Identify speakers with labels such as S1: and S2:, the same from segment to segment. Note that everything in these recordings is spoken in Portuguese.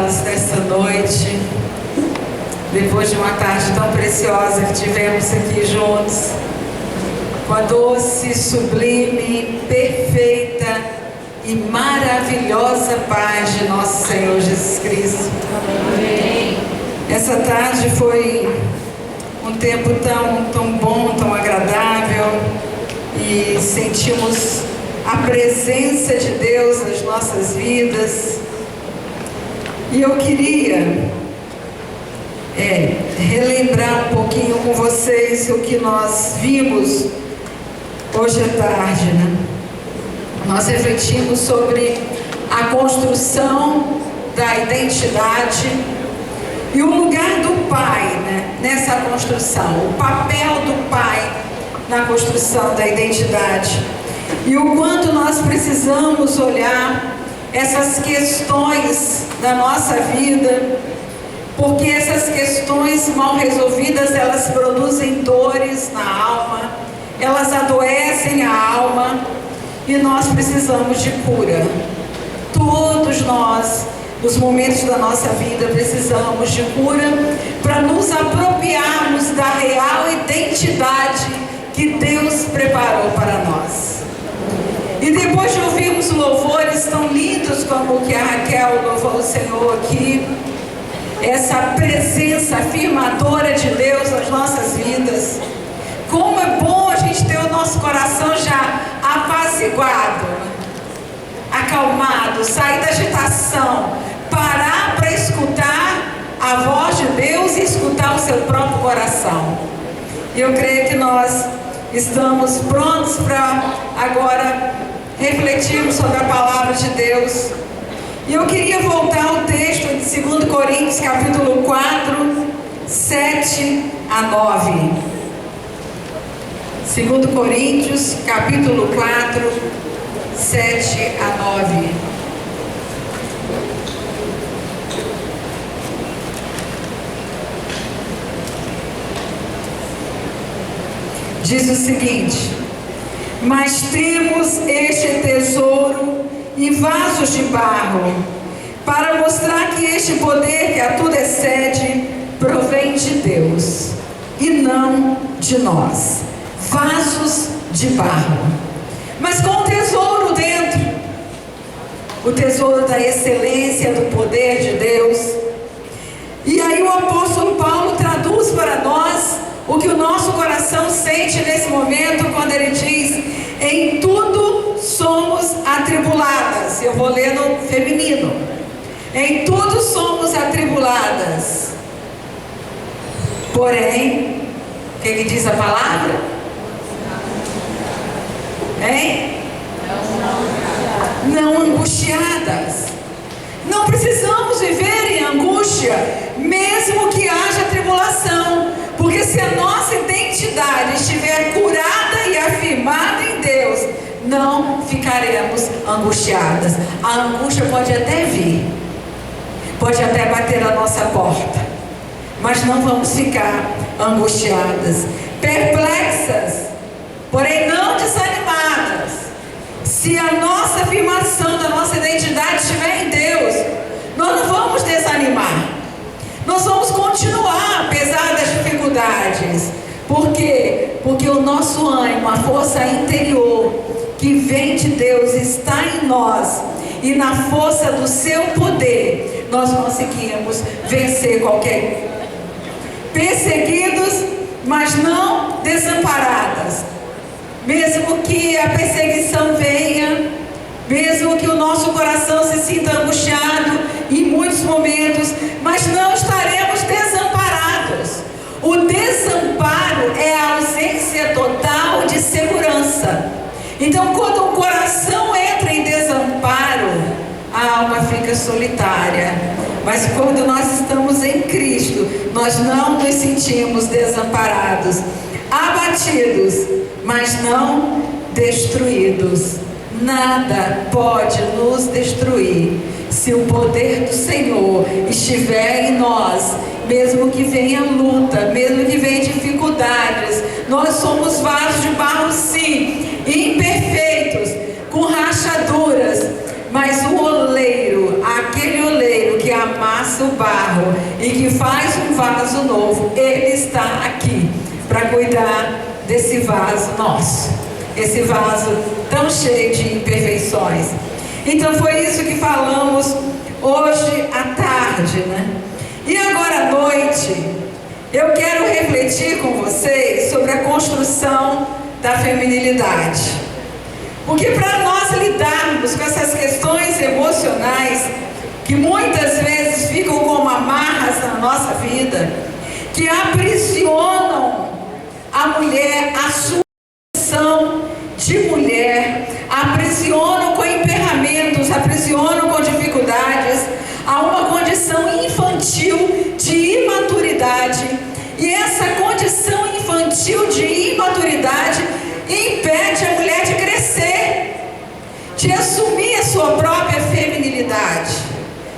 S1: encontrá-los nesta noite, depois de uma tarde tão preciosa que tivemos aqui juntos, com a doce, sublime, perfeita e maravilhosa paz de nosso Senhor Jesus Cristo. Amém. Essa tarde foi um tempo tão bom, tão agradável, e sentimos a presença de Deus nas nossas vidas. E eu queria relembrar um pouquinho com vocês o que nós vimos hoje à tarde, né? Nós refletimos sobre a construção da identidade e o lugar do Pai, né, nessa construção, o papel do Pai na construção da identidade. E o quanto nós precisamos olhar essas questões da nossa vida, porque essas questões mal resolvidas, elas produzem dores na alma, elas adoecem a alma, e nós precisamos de cura. Todos nós, nos momentos da nossa vida, precisamos de cura para nos apropriarmos da real identidade que Deus preparou para nós. E depois de ouvirmos louvores tão lindos como o que a Raquel louvou o Senhor aqui, essa presença afirmadora de Deus nas nossas vidas, como é bom a gente ter o nosso coração já apaziguado, acalmado, sair da agitação, parar para escutar a voz de Deus e escutar o seu próprio coração. E eu creio que nós estamos prontos para agora refletirmos sobre a palavra de Deus. E eu queria voltar ao texto de 2 Coríntios, capítulo 4, 7 a 9. 2 Coríntios, capítulo 4, 7 a 9. Diz o seguinte: mas temos este tesouro em vasos de barro, para mostrar que este poder que a tudo excede provém de Deus e não de nós. Vasos de barro, mas com tesouro dentro, o tesouro da excelência, do poder de Deus. E aí o apóstolo Paulo traduz para nós o que o nosso coração sente nesse momento, quando ele diz: em tudo somos atribuladas. Eu vou ler no feminino. Em tudo somos atribuladas, porém, o que diz a palavra? Não angustiadas. Não precisamos viver em angústia, mesmo que haja tribulação, porque se a nossa identidade estiver curada e afirmada em Deus, não ficaremos angustiadas. A angústia pode até vir, pode até bater a nossa porta, mas não vamos ficar angustiadas, perplexas, porém não desanimadas. Se a nossa afirmação da nossa identidade estiver em Deus, nós não vamos desanimar, nós vamos continuar apesar das dificuldades. Por quê? Porque o nosso ânimo, a força interior que vem de Deus está em nós, e na força do seu poder nós conseguimos vencer qualquer perseguidos, mas não desamparadas. Mesmo que a perseguição venha, mesmo que o nosso coração se sinta angustiado em muitos momentos, mas não estaremos desamparados. O desamparo é a ausência total de segurança. Então, quando o coração entra em desamparo, a alma fica solitária. Mas quando nós estamos em Cristo, nós não nos sentimos desamparados, abatidos, mas não destruídos. Nada pode nos destruir se o poder do Senhor estiver em nós. Mesmo que venha luta, mesmo que venha dificuldades, nós somos vasos de barro, sim, imperfeitos, com rachaduras, mas o oleiro, aquele oleiro que amassa o barro e que faz um vaso novo, Ele está aqui para cuidar desse vaso nosso, esse vaso tão cheio de imperfeições. Então foi isso que falamos hoje à tarde, né? E agora à noite, eu quero refletir com vocês sobre a construção da feminilidade. Porque para nós lidarmos com essas questões emocionais, que muitas vezes ficam como amarras na nossa vida, que aprisionam a mulher, a sua condição de mulher, aprisionam com emperramentos, aprisionam com dificuldades, a uma condição infantil de imaturidade. E essa condição infantil de imaturidade impede a mulher de crescer, de assumir a sua própria feminilidade,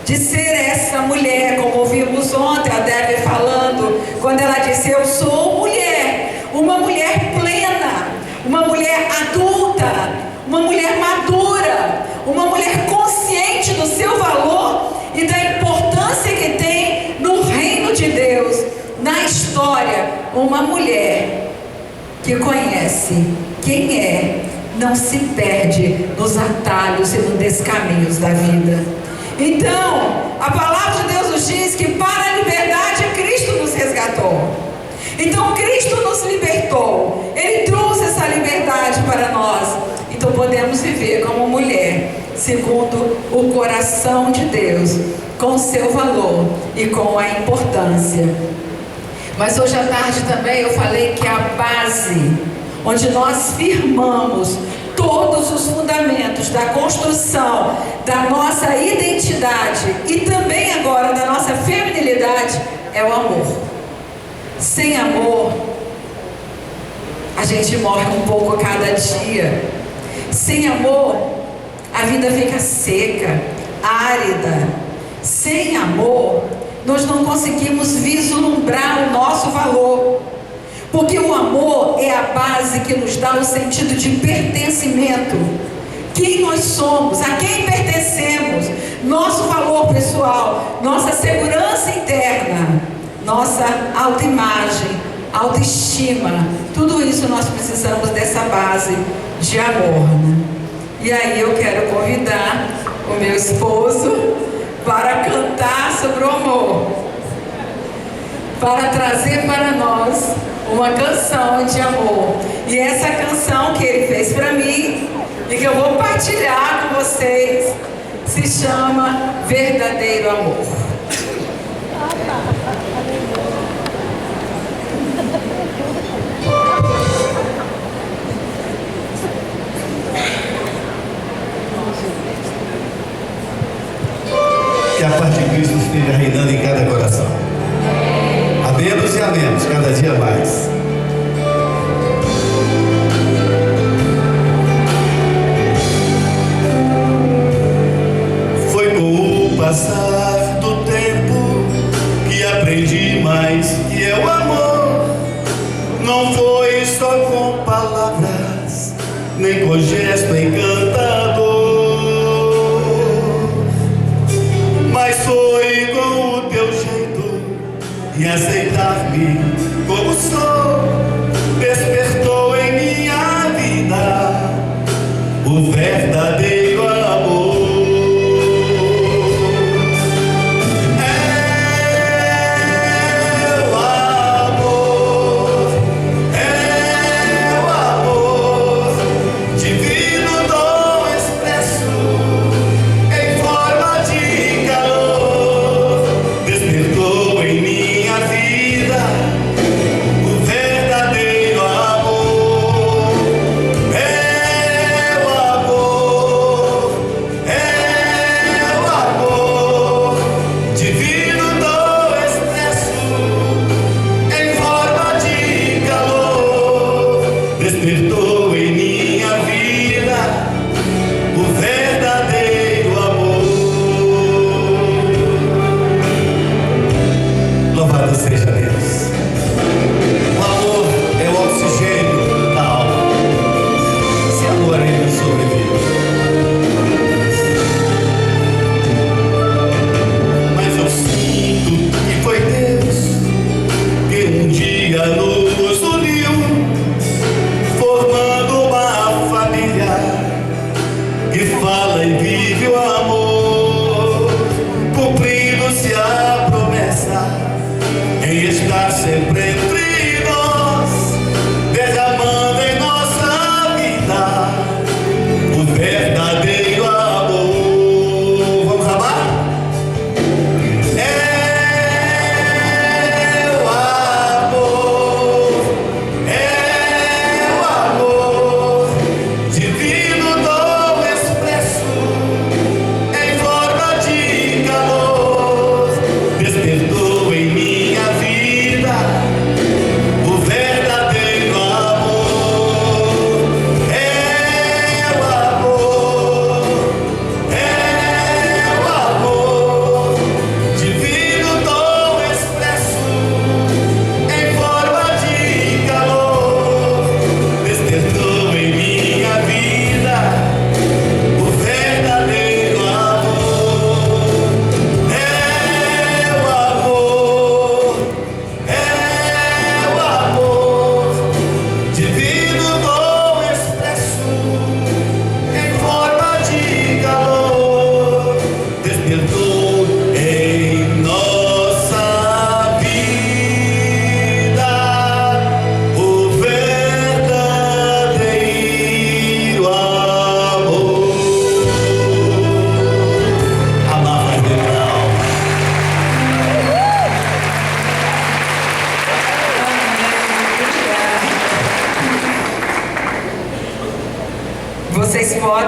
S1: de ser essa mulher, como ouvimos ontem a Débora falando, quando ela disse: eu sou mulher, uma mulher plena, uma mulher adulta, uma mulher madura, uma mulher consciente do seu valor e da importância que tem no reino de Deus, na história. Uma mulher que conhece quem é, não se perde nos atalhos e nos descaminhos da vida. Então, a palavra de Deus nos diz que para a liberdade Cristo nos resgatou. Então Cristo nos libertou, Ele trouxe essa liberdade para nós. Então podemos viver como mulher, segundo o coração de Deus, com o seu valor e com a importância. Mas hoje à tarde também eu falei que a base, onde nós firmamos todos os fundamentos da construção da nossa identidade e também agora da nossa feminilidade, é o amor. Sem amor, a gente morre um pouco a cada dia. Sem amor, a vida fica seca, árida. Sem amor, nós não conseguimos vislumbrar o nosso valor. Porque o amor é a base que nos dá o sentido de pertencimento. Quem nós somos, a quem pertencemos, nosso valor pessoal, nossa segurança interna, nossa autoimagem, autoestima, tudo isso nós precisamos dessa base de amor, né? E aí eu quero convidar o meu esposo para cantar sobre o amor, para trazer para nós uma canção de amor. E essa canção que ele fez para mim e que eu vou partilhar com vocês se chama Verdadeiro Amor.
S2: Que a paz de Cristo esteja reinando em cada coração. Amemos e amemos cada dia mais. Foi com o passar do tempo que aprendi mais que é o amor. Não foi só com palavras, nem com gesto encantador, mas foi com o teu jeito e aceitar-me como sou. Despertou em minha vida o verdadeiro amor.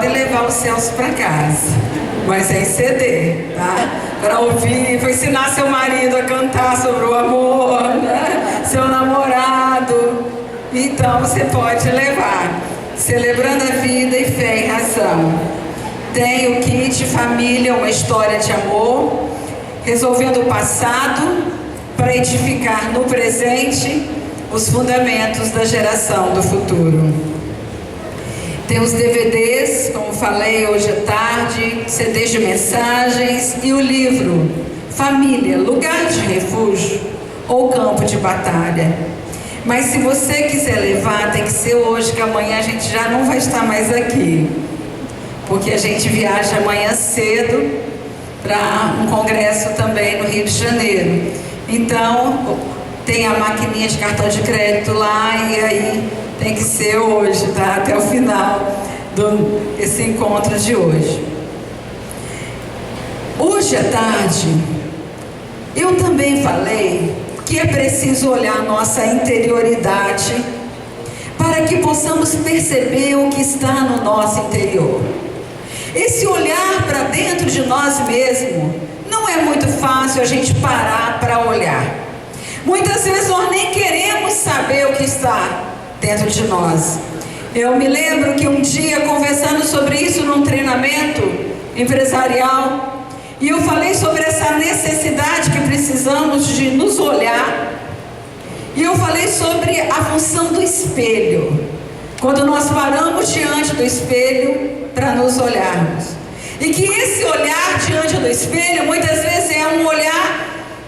S1: podem levar os Celso para casa, mas é em CD, tá? Para ouvir, para ensinar seu marido a cantar sobre o amor, né? Seu namorado. Então você pode levar. Celebrando a vida e fé e razão. Tem o kit Família, uma história de amor, resolvendo o passado para edificar no presente os fundamentos da geração do futuro. Tem os DVDs, como falei hoje à tarde, CDs de mensagens e o livro Família, Lugar de Refúgio ou Campo de Batalha. Mas se você quiser levar, tem que ser hoje, que amanhã a gente já não vai estar mais aqui. Porque a gente viaja amanhã cedo para um congresso também no Rio de Janeiro. Então, tem a maquininha de cartão de crédito lá e aí tem que ser hoje, tá? Até o final desse encontro de hoje. Hoje à tarde, eu também falei que é preciso olhar nossa interioridade para que possamos perceber o que está no nosso interior. Esse olhar para dentro de nós mesmos não é muito fácil a gente parar para olhar. Muitas vezes nós nem queremos saber o que está dentro de nós. Eu me lembro que um dia, conversando sobre isso num treinamento empresarial, e eu falei sobre essa necessidade que precisamos de nos olhar. E eu falei sobre a função do espelho. Quando nós paramos diante do espelho para nos olharmos. E que esse olhar diante do espelho, muitas vezes é um olhar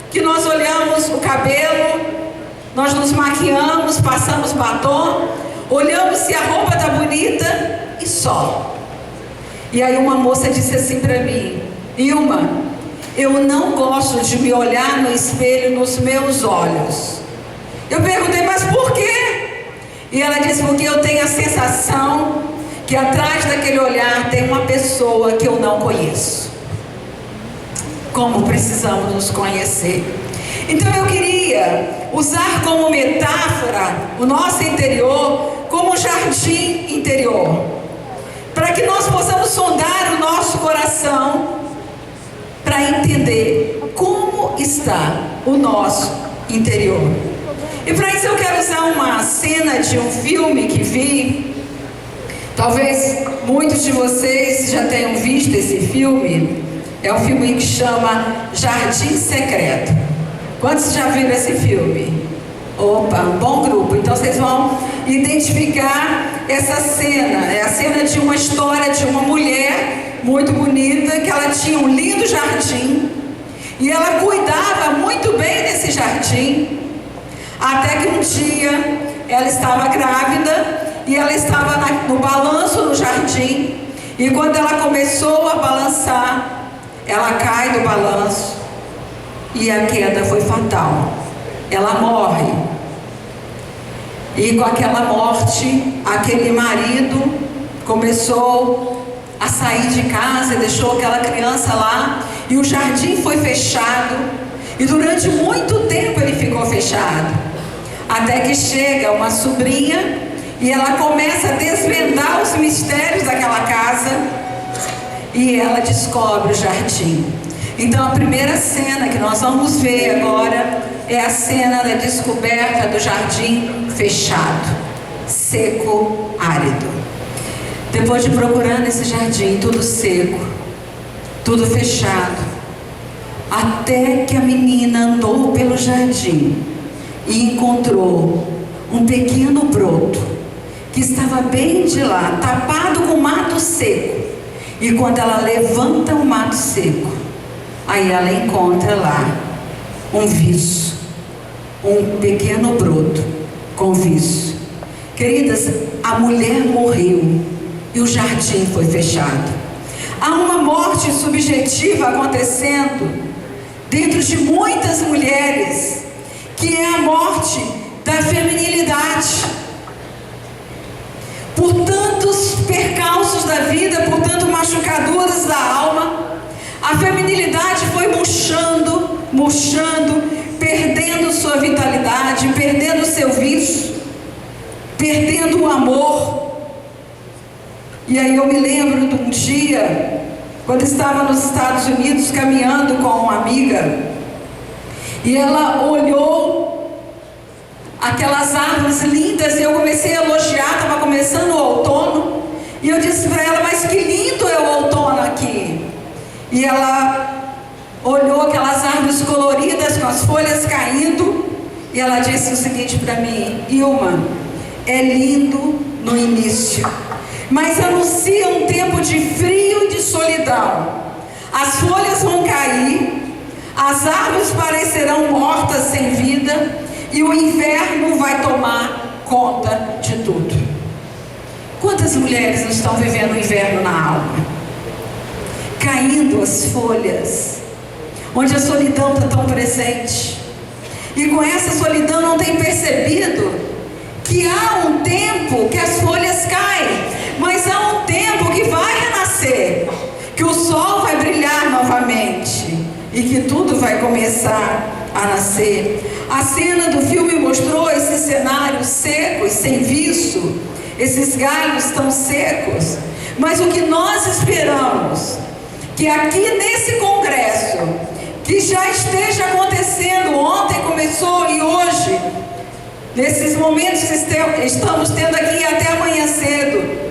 S1: que nós olhamos o cabelo, nós nos maquiamos, passamos batom, olhamos se a roupa está bonita e só. E aí uma moça disse assim para mim: Ilma, eu não gosto de me olhar no espelho nos meus olhos. Eu perguntei, mas por quê? E ela disse, porque eu tenho a sensação que atrás daquele olhar tem uma pessoa que eu não conheço. Como precisamos nos conhecer. Então eu queria usar como metáfora o nosso interior como um jardim interior, para que nós possamos sondar o nosso coração para entender como está o nosso interior. E para isso eu quero usar uma cena de um filme que vi. Talvez muitos de vocês já tenham visto esse filme. É um filme que chama Jardim Secreto. Quantos já viram esse filme? Opa, um bom grupo. Então vocês vão identificar essa cena. É a cena de uma história de uma mulher muito bonita, que ela tinha um lindo jardim e ela cuidava muito bem desse jardim, até que um dia ela estava grávida e ela estava no balanço no jardim, e quando ela começou a balançar, ela cai do balanço e a queda foi fatal. Ela morre. E com aquela morte, aquele marido começou a sair de casa e deixou aquela criança lá, e o jardim foi fechado, e durante muito tempo ele ficou fechado, até que chega uma sobrinha e ela começa a desvendar os mistérios daquela casa e ela descobre o jardim. Então a primeira cena que nós vamos ver agora é a cena da descoberta do jardim fechado, seco, árido. Depois de procurar nesse jardim, tudo seco, tudo fechado, até que a menina andou pelo jardim e encontrou um pequeno broto que estava bem de lá, tapado com mato seco. E quando ela levanta o mato seco, aí ela encontra lá um viço, um pequeno broto com viço. Queridas, a mulher morreu e o jardim foi fechado. Há uma morte subjetiva acontecendo dentro de muitas mulheres, que é a morte da feminilidade. Por tantos percalços da vida, por tantas machucaduras da alma, a feminilidade foi murchando, perdendo sua vitalidade, perdendo seu vício, perdendo o amor. E aí eu me lembro de um dia, quando estava nos Estados Unidos caminhando com uma amiga, e ela olhou aquelas árvores lindas e eu comecei a elogiar, estava começando o outono, e eu disse para ela, mas que lindo é o outono aqui. E ela olhou aquelas árvores coloridas com as folhas caindo, e ela disse o seguinte para mim: Ilma, é lindo no início, mas anuncia um tempo de frio e de solidão. As folhas vão cair, as árvores parecerão mortas sem vida, e o inverno vai tomar conta de tudo. Quantas mulheres não estão vivendo o inverno na alma? Caindo as folhas, onde a solidão está tão presente, e com essa solidão não tem percebido que há um tempo que as folhas caem, mas há um tempo que vai renascer, que o sol vai brilhar novamente e que tudo vai começar a nascer. A cena do filme mostrou esses cenários secos, sem viço, esses galhos tão secos, mas o que nós esperamos, que aqui nesse congresso, que já esteja acontecendo, ontem começou e hoje, nesses momentos que estamos tendo aqui até amanhã cedo,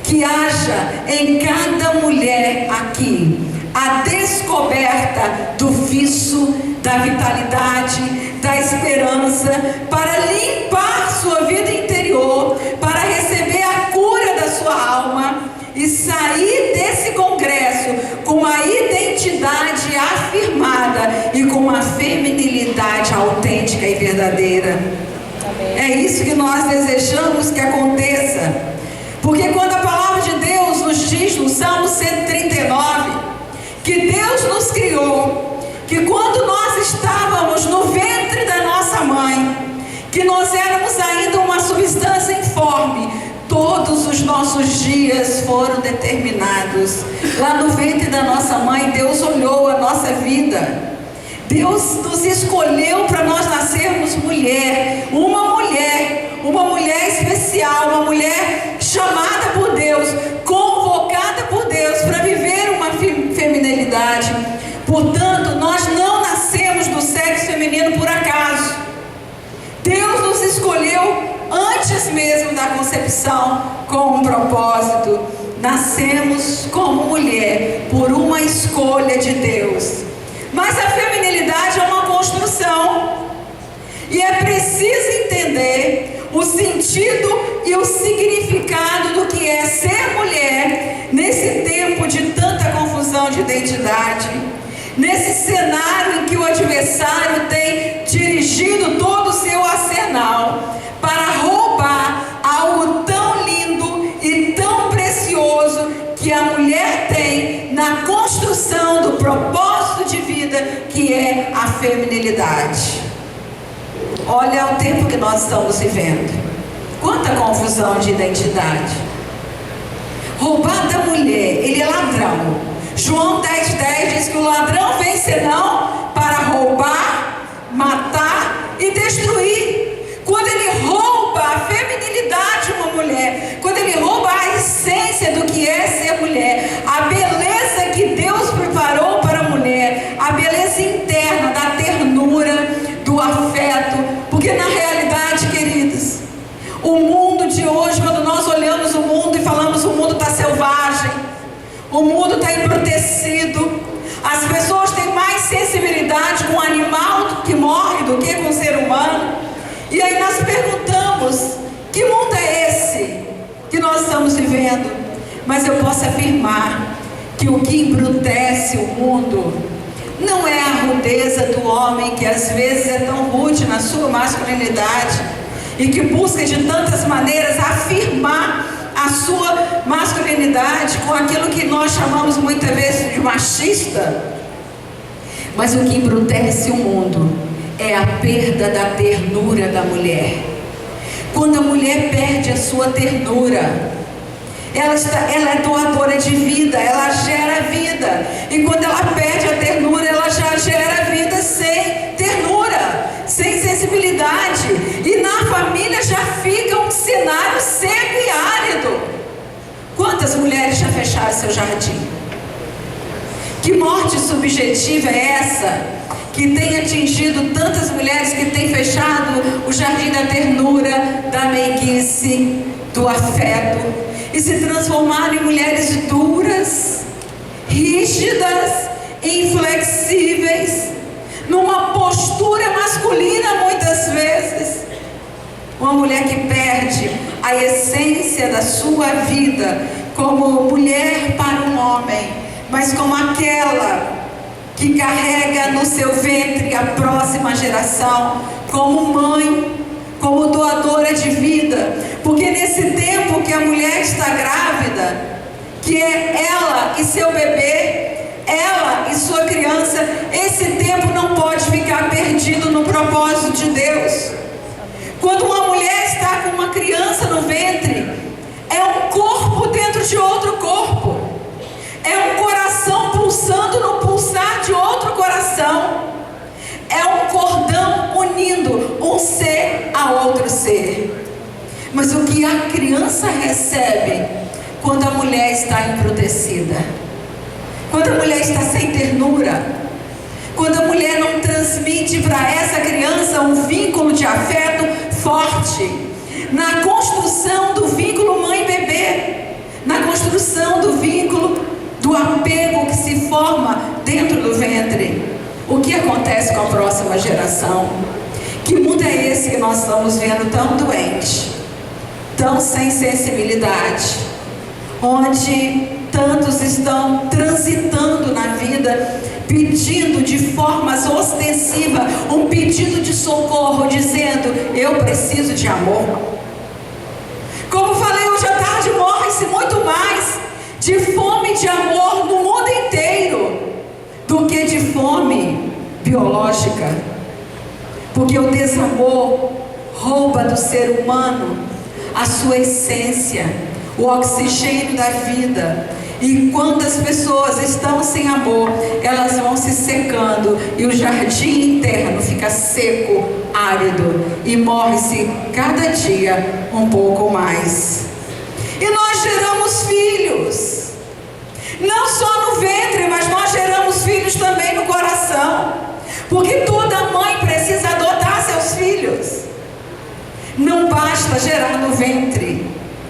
S1: que haja em cada mulher aqui a descoberta do vício, da vitalidade, da esperança, para limpar sua vida interior, para receber a cura da sua alma e sair desse congresso com uma identidade afirmada e com uma feminilidade autêntica e verdadeira. É isso que nós desejamos que aconteça, porque quando a palavra de Deus nos diz no Salmo 139 que Deus nos criou, que quando nós estávamos no ventre da nossa mãe, que nós éramos ainda uma substância informe, todos os nossos dias foram determinados. Lá no ventre da nossa mãe, Deus olhou a nossa vida. Deus nos escolheu para nós nascermos mulher, uma mulher especial, uma mulher chamada por Deus, convocada por Deus para viver uma feminilidade. Portanto, nós não nascemos do sexo feminino por acaso. Deus nos escolheu antes mesmo da concepção com um propósito. Nascemos como mulher por uma escolha de Deus. Mas a feminilidade é uma construção, e é preciso entender o sentido e o significado do que é ser mulher nesse tempo de tanta confusão de identidade, nesse cenário em que o adversário tem dirigido todo o seu arsenal para roubar algo tão lindo e tão precioso que a mulher tem na construção do propósito de vida, que é a feminilidade. Olha o tempo que nós estamos vivendo. Quanta confusão de identidade. Roubar da mulher, ele é ladrão. João 10,10 diz que o ladrão vem senão para roubar, matar e destruir. Quando ele rouba a feminilidade de uma mulher, quando ele rouba a essência do que é ser mulher, a beleza que Deus preparou para a mulher, a beleza interna da ternura, do afeto, porque na realidade, queridos, o mundo de hoje, quando nós olhamos o mundo e falamos o mundo está selvagem, o mundo está embrutecido, as pessoas têm mais sensibilidade com o animal que morre do que com o ser humano. E aí nós perguntamos, que mundo é esse que nós estamos vivendo? Mas eu posso afirmar que o que embrutece o mundo não é a rudeza do homem, que às vezes é tão rude na sua masculinidade e que busca de tantas maneiras afirmar a sua masculinidade com aquilo que nós chamamos muitas vezes de machista. Mas o que embrutece o mundo é a perda da ternura da mulher. Quando a mulher perde a sua ternura, ela é doadora de vida, ela gera vida. E quando ela perde a ternura, ela já gera vida sem ternura, sem sensibilidade. E na família já fica um cenário seco e árido. Quantas Quantas mulheres já fecharam seu jardim? Que morte subjetiva é essa que tem atingido tantas mulheres, que tem fechado o jardim da ternura, da meiguice, do afeto, e se transformaram em mulheres duras, rígidas, inflexíveis, numa postura masculina muitas vezes? Uma mulher que perde a essência da sua vida como mulher para um homem, mas como aquela que carrega no seu ventre a próxima geração, como mãe, como doadora de vida. Porque nesse tempo que a mulher está grávida, que é ela e seu bebê, ela e sua criança, esse tempo não pode ficar perdido no propósito de Deus. Quando uma mulher está com uma criança no ventre, é um corpo dentro de outro corpo, é um coração pulsando no pulsar de outro coração, é um cordão unindo um ser a outro ser. Mas o que a criança recebe quando a mulher está embrutecida, quando a mulher está sem ternura, quando a mulher não transmite para essa criança um vínculo de afeto forte, na construção do vínculo mãe-bebê, na construção do vínculo do apego que se forma dentro do ventre, o que acontece com a próxima geração? Que mundo é esse que nós estamos vendo tão doente, tão sem sensibilidade, onde tantos estão transitando na vida, pedindo de formas ostensivas um pedido de socorro, dizendo: eu preciso de amor. Como falei hoje à tarde, morre-se muito mais de fome de amor no mundo inteiro do que de fome biológica, porque o desamor rouba do ser humano a sua essência, o oxigênio da vida. E quando as pessoas estão sem amor, elas vão se secando e o jardim interno fica seco, árido, e morre-se cada dia um pouco mais. E nós geramos filhos, não só no ventre, mas nós geramos filhos também no coração, porque toda mãe precisa adotar seus filhos. Não basta gerar no ventre,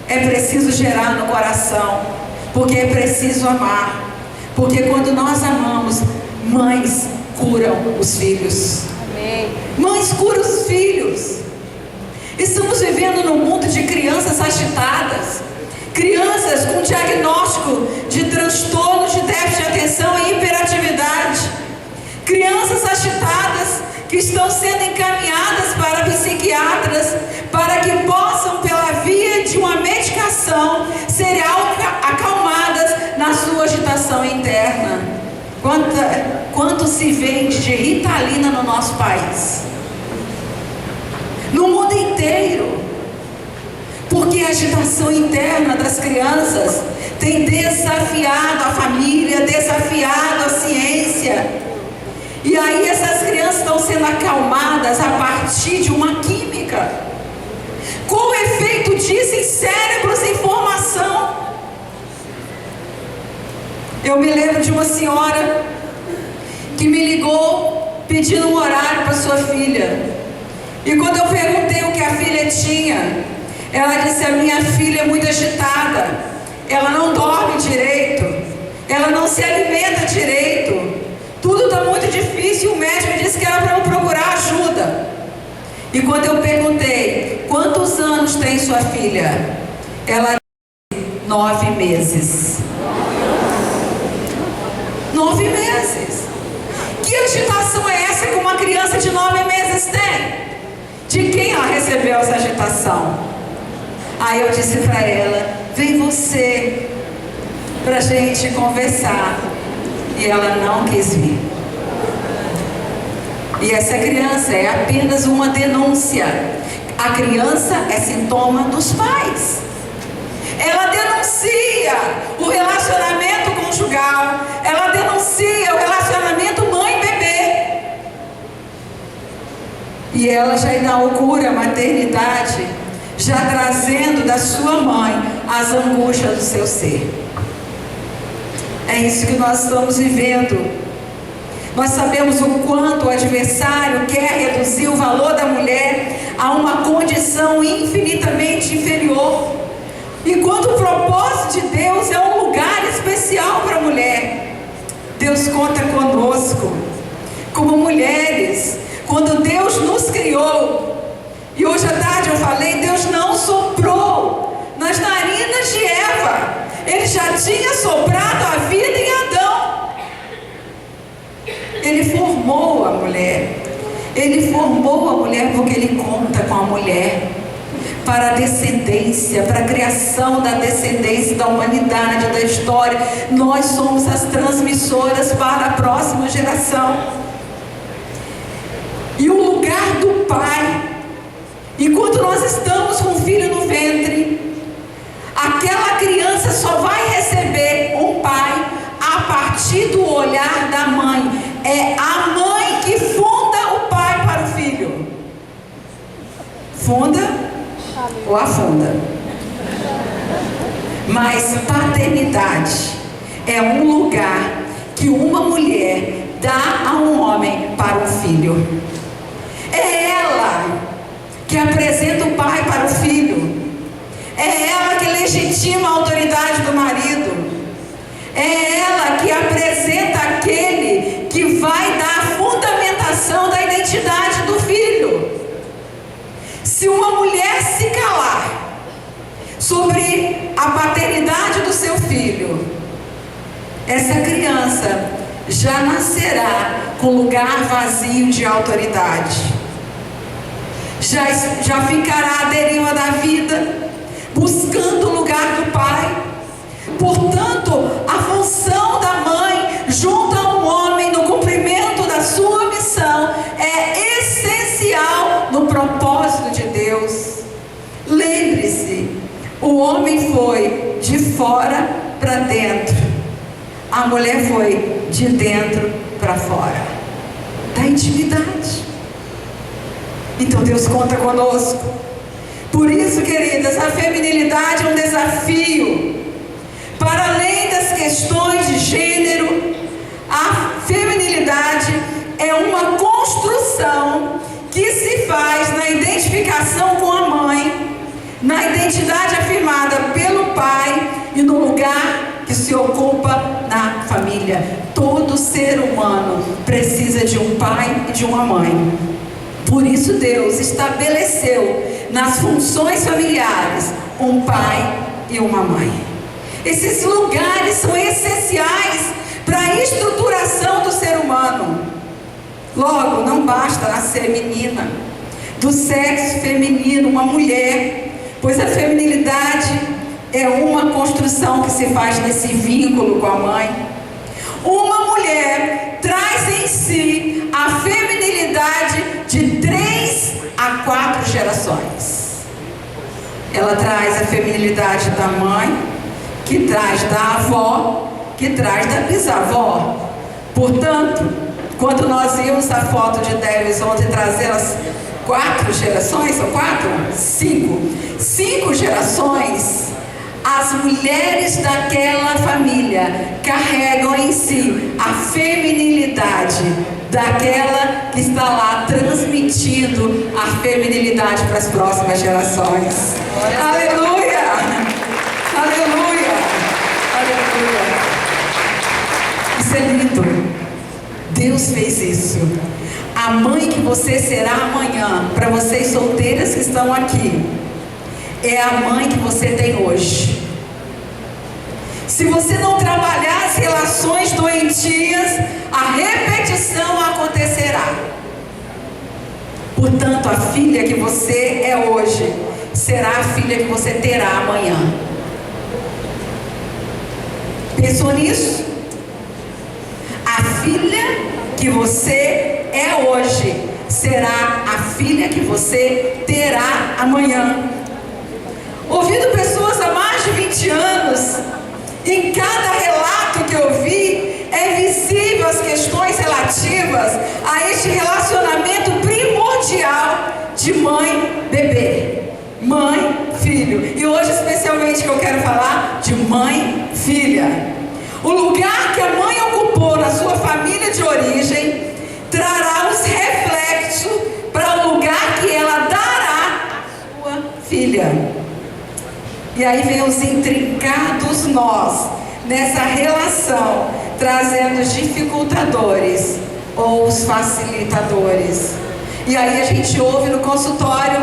S1: é preciso gerar no coração, porque é preciso amar. Porque quando nós amamos, mães curam os filhos.
S3: Amém.
S1: Mães curam os filhos. Estamos vivendo num mundo de crianças agitadas, crianças com diagnóstico de transtorno de déficit de atenção e hiperatividade, crianças agitadas que estão sendo encaminhadas para psiquiatras para que possam, pela via de uma medicação, serem acalmadas na sua agitação interna. Quanto se vende de Ritalina no nosso país? No mundo inteiro. Porque a agitação interna das crianças tem desafiado a família, desafiado a ciência. E aí essas crianças estão sendo acalmadas a partir de uma química. Qual o efeito disso em cérebros em formação? Eu me lembro de uma senhora que me ligou pedindo um horário para sua filha. E quando eu perguntei o que a filha tinha, ela disse: a minha filha é muito agitada, ela não dorme direito, ela não se alimenta direito, tudo está muito difícil. O médico disse que era para eu procurar ajuda. E quando eu perguntei: quantos anos tem sua filha? Ela disse: 9 meses. 9 meses. Que agitação é essa que uma criança de 9 meses tem? De quem ela recebeu essa agitação? Aí eu disse para ela: vem você para a gente conversar. E ela não quis vir. E essa criança é apenas uma denúncia. A criança é sintoma dos pais. Ela denuncia o relacionamento conjugal, ela denuncia o relacionamento mãe-bebê. E ela já inaugura a maternidade, já trazendo da sua mãe as angústias do seu ser. É isso que nós estamos vivendo. Nós sabemos o quanto o adversário quer reduzir o valor da mulher a uma condição infinitamente inferior. Enquanto o propósito de Deus é um lugar especial para a mulher. Deus conta conosco como mulheres. Quando Deus nos criou, e hoje à tarde eu falei, Deus não soprou nas narinas de Eva. Ele já tinha soprado a vida em Adão. Ele formou a mulher. Ele formou a mulher porque Ele conta com a mulher para a descendência, para a criação da descendência da humanidade, da história. Nós somos as transmissoras para a próxima geração. E o lugar do pai, enquanto nós estamos com o filho no ventre, aquela criança só vai receber um pai a partir do olhar da mãe. É a mãe que funda o pai para o filho. Funda ou afunda. Mas paternidade é um lugar que uma mulher dá a um homem para um filho. É ela que apresenta o pai para o filho. É ela que legitima a autoridade do marido. É ela que apresenta aquele que vai dar a fundamentação da identidade do filho. Se uma mulher se calar sobre a paternidade do seu filho, essa criança já nascerá com lugar vazio de autoridade. Já ficará à deriva da vida, buscando o lugar do pai. Portanto, a função da mãe junto a um homem no cumprimento da sua missão é essencial no propósito de Deus. Lembre-se, o homem foi de fora para dentro, a mulher foi de dentro para fora, da intimidade. Então Deus conta conosco. Por isso, queridas, a feminilidade é um desafio. Para além das questões de gênero, a feminilidade é uma construção que se faz na identificação com a mãe, na identidade afirmada pelo pai e no lugar que se ocupa na família. Todo ser humano precisa de um pai e de uma mãe. Por isso Deus estabeleceu nas funções familiares um pai e uma mãe. Esses lugares são essenciais para a estruturação do ser humano. Logo, não basta nascer menina, do sexo feminino, uma mulher, pois a feminilidade é uma construção que se faz nesse vínculo com a mãe. Uma mulher traz em si a feminilidade de 3 a 4 gerações. Ela traz a feminilidade da mãe, que traz da avó, que traz da bisavó. Portanto, quando nós vimos a foto de Deves ontem trazer as 4 gerações, ou 4? 5 gerações, as mulheres daquela família carregam em si a feminilidade daquela que está lá transmitindo a feminilidade para as próximas gerações. Aleluia! Aleluia! Aleluia! Isso é lindo. Deus fez isso. A mãe que você será amanhã, para vocês solteiras que estão aqui, é a mãe que você tem hoje. Se você não trabalhar as relações doentias, a repetição acontecerá. Portanto, a filha que você é hoje será a filha que você terá amanhã. Pensou nisso? A filha que você é hoje será a filha que você terá amanhã. Ouvindo pessoas há mais de 20 anos, em cada relato que eu vi, é visível as questões relativas a este relacionamento primordial de mãe-bebê, mãe-filho. E hoje, especialmente, que eu quero E aí vem os intrincados nós nessa relação, trazendo os dificultadores ou os facilitadores. E aí a gente ouve no consultório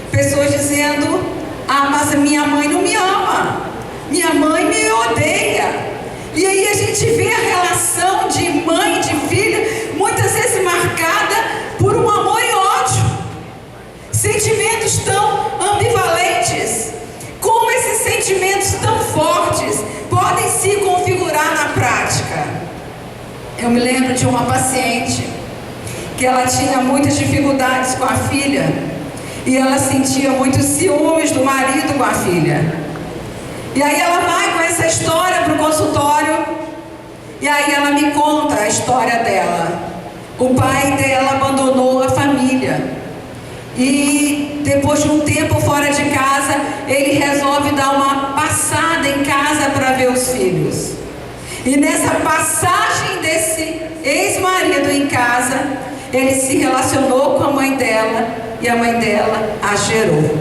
S1: pessoas dizendo: ah, mas minha mãe não me ama, minha mãe me odeia. E aí a gente vê a relação de mãe e de filha muitas vezes marcada por um amor e ódio, sentimentos tão ambivalentes. Como esses sentimentos tão fortes podem se configurar na prática? Eu me lembro de uma paciente que ela tinha muitas dificuldades com a filha e ela sentia muitos ciúmes do marido com a filha. E aí ela vai com essa história para o consultório e aí ela me conta a história dela. O pai dela abandonou a família e depois de um tempo fora de casa, ele resolve dar uma passada em casa para ver os filhos. E nessa passagem desse ex-marido em casa, ele se relacionou com a mãe dela e a mãe dela a gerou.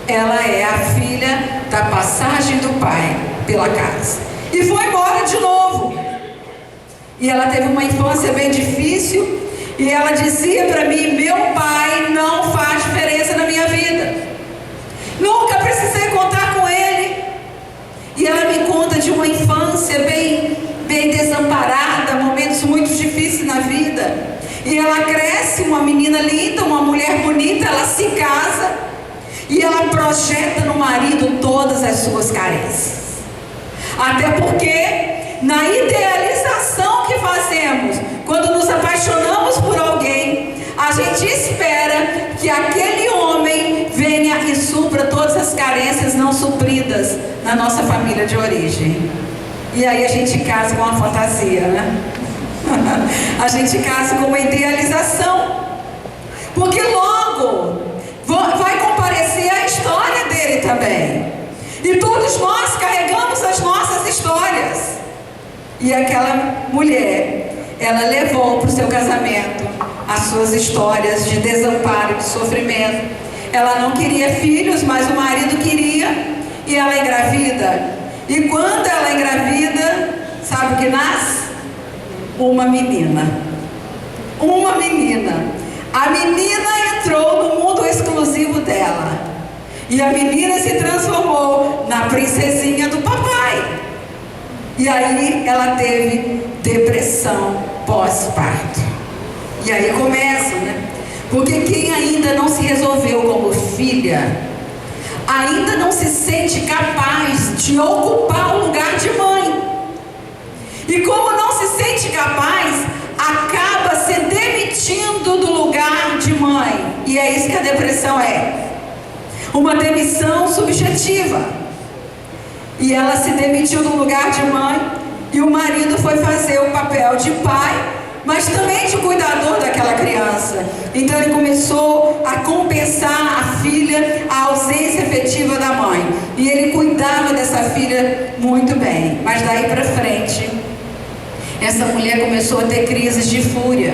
S1: Ela é a filha da passagem do pai pela casa. E foi embora de novo. E ela teve uma infância bem difícil. E ela dizia para mim: meu pai não faz diferença na minha vida. Nunca precisei contar com ele. E ela me conta de uma infância bem desamparada, momentos muito difíceis na vida. E ela cresce, uma menina linda, uma mulher bonita, ela se casa. E ela projeta no marido todas as suas carências. Até porque, na idealização que fazemos, quando nos apaixonamos por alguém, a gente espera que aquele homem venha e supra todas as carências não supridas na nossa família de origem. E aí a gente casa com uma fantasia, né? A gente casa com uma idealização. Porque logo vai comparecer a história dele também. E todos nós carregamos as nossas histórias. E aquela mulher, ela levou para o seu casamento as suas histórias de desamparo, de sofrimento. Ela não queria filhos, mas o marido queria. E ela engravida. E quando ela engravida, sabe o que nasce? Uma menina. Uma menina. A menina entrou no mundo exclusivo dela. E a menina se transformou na princesinha do papai. E aí ela teve depressão pós-parto. E aí começa, né? Porque quem ainda não se resolveu como filha, ainda não se sente capaz de ocupar o lugar de mãe. E como não se sente capaz, acaba se demitindo do lugar de mãe. E é isso que a depressão é. Uma demissão subjetiva. E ela se demitiu do lugar de mãe e o marido foi fazer o papel de pai, mas também de cuidador daquela criança. Então ele começou a compensar a filha, a ausência efetiva da mãe. E ele cuidava dessa filha muito bem. Mas daí para frente, essa mulher começou a ter crises de fúria.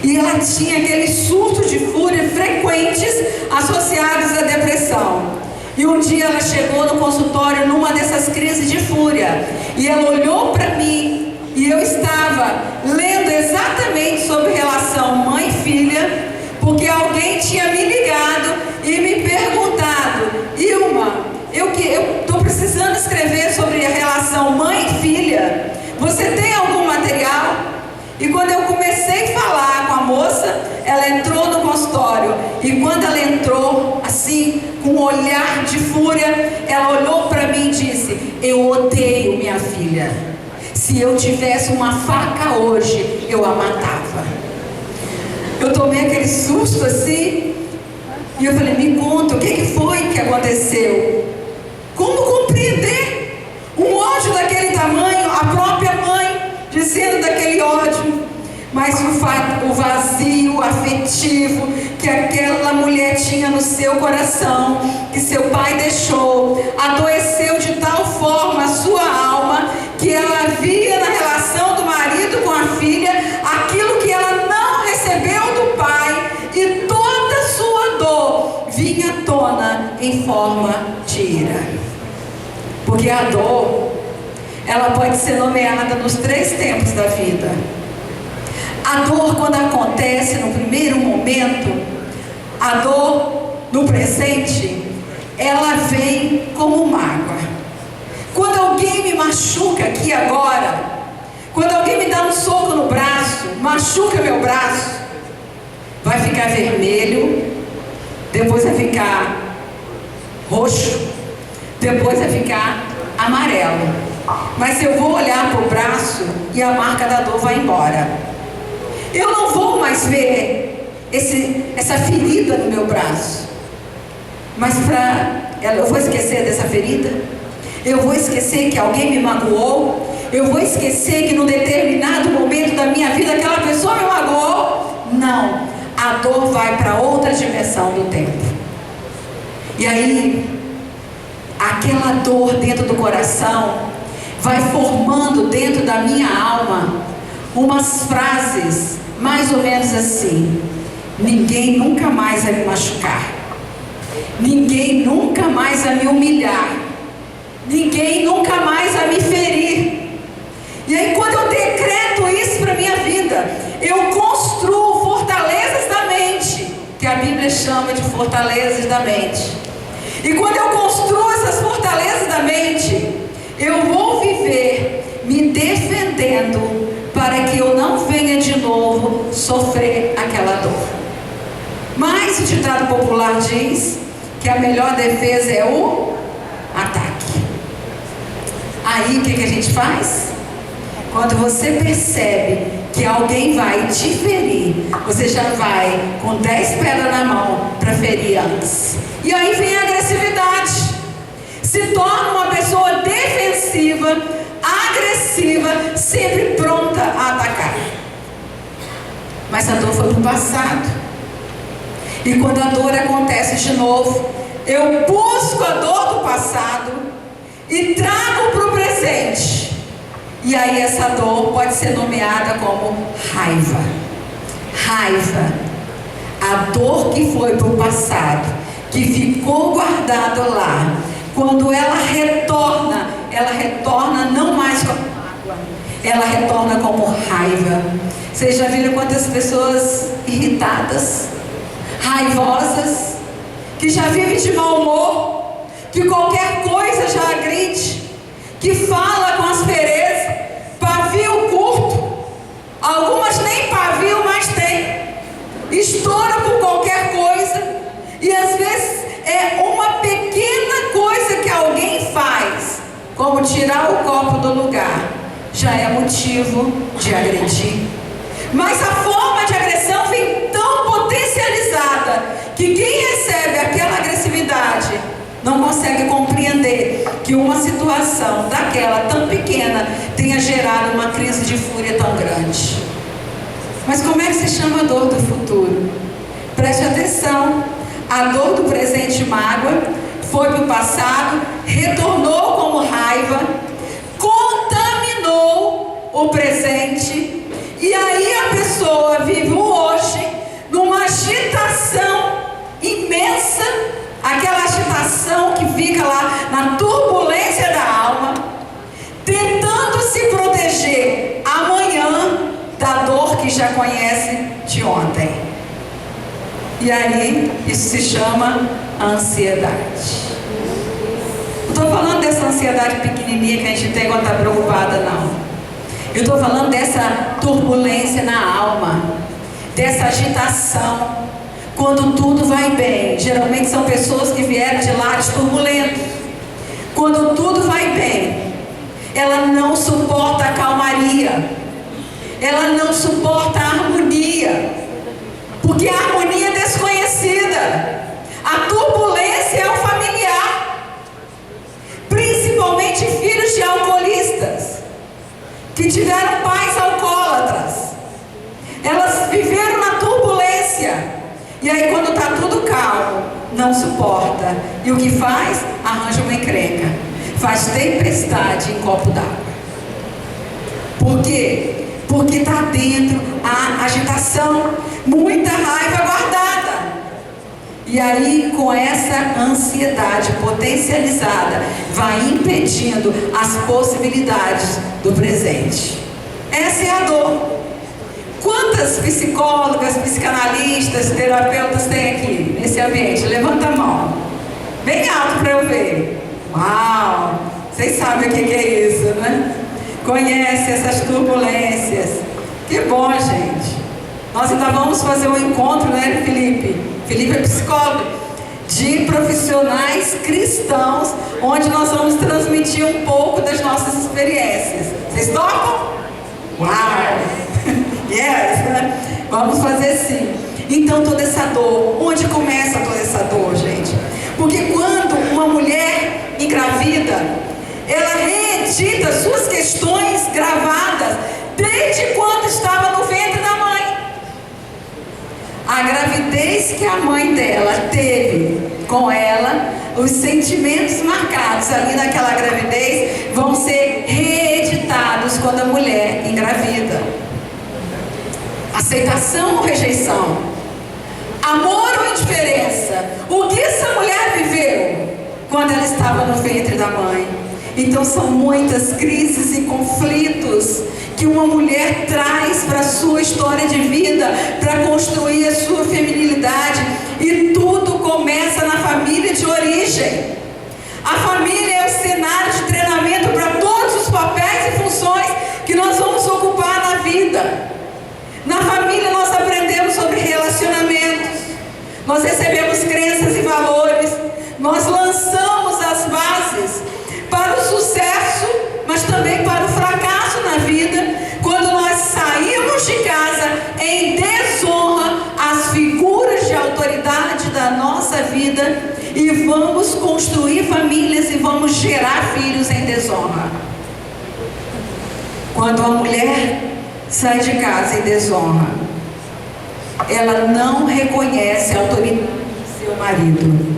S1: E ela tinha aqueles surtos de fúria frequentes associados à depressão. E um dia ela chegou no consultório numa dessas crises de fúria. E ela olhou para mim e eu estava lendo exatamente sobre relação mãe-filha, porque alguém tinha me ligado e me perguntado: Ilma, eu estou precisando escrever sobre a relação mãe-filha. Você tem algum material? E quando eu comecei a falar com a moça, ela entrou no consultório. E quando ela entrou, assim, com um olhar de fúria, ela olhou para mim e disse: eu odeio minha filha. Se eu tivesse uma faca hoje, eu a matava. Eu tomei aquele susto assim. E eu falei: me conta, o que foi que aconteceu? Como compreender um ódio daquele tamanho, a própria mãe dizendo daquele ódio, mas o vazio afetivo que aquela mulher tinha no seu coração, que seu pai deixou, adoeceu de tal forma a sua alma, que ela via na relação do marido com a filha aquilo que ela não recebeu do pai, e toda sua dor vinha à tona em forma de ira. Porque a dor, ela pode ser nomeada nos 3 tempos da vida. A dor, quando acontece no primeiro momento, a dor no presente, ela vem como mágoa. Quando alguém me machuca aqui agora, quando alguém me dá um soco no braço, machuca meu braço, vai ficar vermelho, depois vai ficar roxo, depois vai ficar amarelo. Mas eu vou olhar para o braço e a marca da dor vai embora. Eu não vou mais ver essa ferida no meu braço. Mas eu vou esquecer dessa ferida? Eu vou esquecer que alguém me magoou? Eu vou esquecer que num determinado momento da minha vida aquela pessoa me magoou? Não. A dor vai para outra dimensão do tempo. E aí, aquela dor dentro do coração vai formando dentro da minha alma umas frases mais ou menos assim: ninguém nunca mais vai me machucar, ninguém nunca mais vai me humilhar, ninguém nunca mais vai me ferir. E aí, quando eu decreto isso para a minha vida, eu construo fortalezas da mente, que a Bíblia chama de fortalezas da mente. E quando eu construo essas fortalezas da mente, eu vou viver me defendendo para que eu não venha de novo sofrer aquela dor. Mas o ditado popular diz que a melhor defesa é o ataque. Aí o que a gente faz? Quando você percebe que alguém vai te ferir, você já vai com 10 pedras na mão para ferir antes. E aí vem a agressividade. Se torna uma pessoa defensiva, agressiva, sempre pronta a atacar. Mas a dor foi para o passado. E quando a dor acontece de novo, eu busco a dor do passado e trago para o presente. E aí essa dor pode ser nomeada como raiva. Raiva. A dor que foi para o passado, que ficou guardada lá, quando ela retorna não mais como mágoa, ela retorna como raiva. Vocês já viram quantas pessoas irritadas, raivosas, que já vivem de mau humor, que qualquer coisa já agride, que fala com aspereza, pavio curto, algumas nem pavio mais tem, estoura por qualquer coisa, e às vezes é uma pequena coisa que alguém faz, como tirar o copo do lugar, já é motivo de agredir. Mas a forma de agressão vem tão potencializada que quem recebe aquela agressividade não consegue compreender que uma situação daquela tão pequena tenha gerado uma crise de fúria tão grande. Mas como é que se chama a dor do futuro? Preste atenção. A dor do presente mágoa foi para o passado, retornou como raiva, contaminou o presente, e aí a pessoa vive o hoje numa agitação imensa, aquela agitação que fica lá na turbulência da alma, tentando se proteger amanhã da dor que já conhece de ontem. E aí, isso se chama ansiedade. Não estou falando dessa ansiedade pequenininha que a gente tem quando está preocupada, não. Eu estou falando dessa turbulência na alma, dessa agitação, quando tudo vai bem. Geralmente são pessoas que vieram de lares turbulentos. Quando tudo vai bem, ela não suporta a calmaria, ela não suporta a harmonia, porque a harmonia é desconhecida. A turbulência é o familiar, principalmente filhos de alcoolistas, que tiveram pais alcoólatras. Elas viveram na turbulência, e aí quando está tudo calmo, não suporta. E o que faz? Arranja uma encrenca, faz tempestade em copo d'água. Por quê? Porque está dentro a agitação, muita raiva guardada. E aí, com essa ansiedade potencializada, vai impedindo as possibilidades do presente. Essa é a dor. Quantas psicólogas, psicanalistas, terapeutas tem aqui nesse ambiente? Levanta a mão. Bem alto para eu ver. Uau! Vocês sabem o que é isso, né? Conhece essas turbulências. Que bom, gente. Nós ainda vamos fazer um encontro, né, Felipe? Felipe é psicólogo, de profissionais cristãos, onde nós vamos transmitir um pouco das nossas experiências. Vocês topam? Uau! Yes, né? Vamos fazer sim. Então, toda essa dor, onde começa toda essa dor, gente? Porque quando uma mulher engravida, ela reedita suas questões gravadas desde quando estava no ventre da mãe. A gravidez que a mãe dela teve com ela, os sentimentos marcados ali naquela gravidez vão ser reeditados quando a mulher engravida. Aceitação ou rejeição? Amor ou indiferença? O que essa mulher viveu quando ela estava no ventre da mãe? Então são muitas crises e conflitos que uma mulher traz para a sua história de vida, para construir a sua feminilidade, e tudo começa na família de origem. A família é o cenário de treinamento para todos os papéis e funções que nós vamos ocupar na vida. Na família nós aprendemos sobre relacionamentos, nós recebemos crenças e valores, nós lançamos as bases para o sucesso, mas também para o fracasso na vida, quando nós saímos de casa em desonra às figuras de autoridade da nossa vida e vamos construir famílias e vamos gerar filhos em desonra. Quando a mulher sai de casa em desonra, ela não reconhece a autoridade do seu marido.